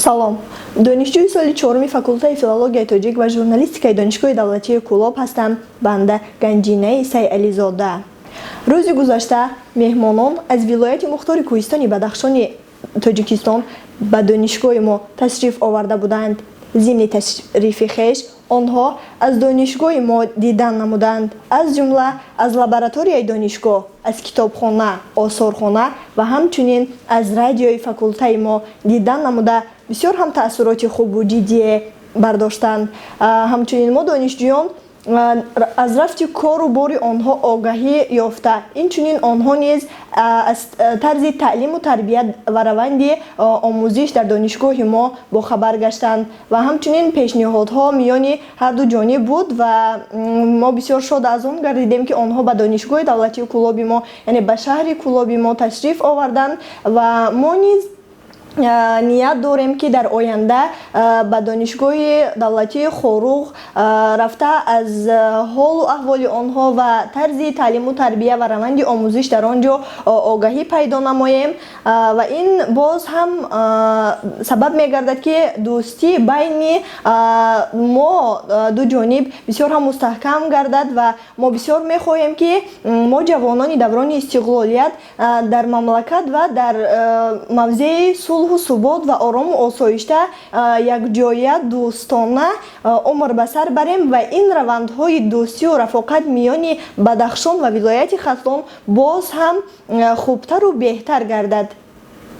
салом. Донишҷӯи соли чоруми факултаи филологияи тоҷик ва журналистикаи донишгоҳи давлатии Кӯлоб ҳастам. Банда Ганҷинаи Сайализода. Рӯзи гузашта меҳмонон аз вилояти мухтори Кӯҳистони Бадахшони Тоҷикистон ба донишгоҳи мо ташриф оварда буданд. Зимни ташрифи хеш онҳо аз донишгоҳи мо дидан намуданд, аз ҷумла аз лабораторияи донишгоҳ, аз китобхона, осорхона ва ҳамчунин аз радиои факултаи мо дидан намуда бисёр ҳам таассуроти хубу ҷиддие бардоштанд. Ҳамчунин мо донишҷӯён аз рафти кору бори онҳо огаҳӣ ёфта, инчунин онҳо низ аз тарзи таълиму тарбият ва раванди омӯзиш дар донишгоҳи мо бохабар гаштанд ва ҳамчунин пешниҳодҳо миёни ҳарду ҷониб буд ва мо бисёр шод аз он гардидем ки онҳо ба донишгоҳи давлатии Кӯлоби мо, яъне ба шаҳри Кӯлоби мо ташриф оварданд ва мо низ ният дорем ки дар оянда ба донишгоҳи давлатии Хоруғ рафта аз ҳолу аҳволи онҳо ва тарзи таълиму тарбия ва раванди омӯзиш дар он ҷо огаҳӣ пайдо намоем ва ин боз ҳам сабаб мегардад ки дӯстӣ байни мо ду ҷониб бисёр ҳам мустаҳкам гардад ва мо бисёр мехоҳем ки мо ҷавонони даврони истиқлолият дар мамлакат ва дар мавзеи сулҳу субот ва орому осоишта якҷоя дӯстона умр ба сар барем ва ин равандҳои дӯстию рафоқат миёни Бадахшон ва вилояти Хатлон боз ҳам хубтару беҳтар гардад.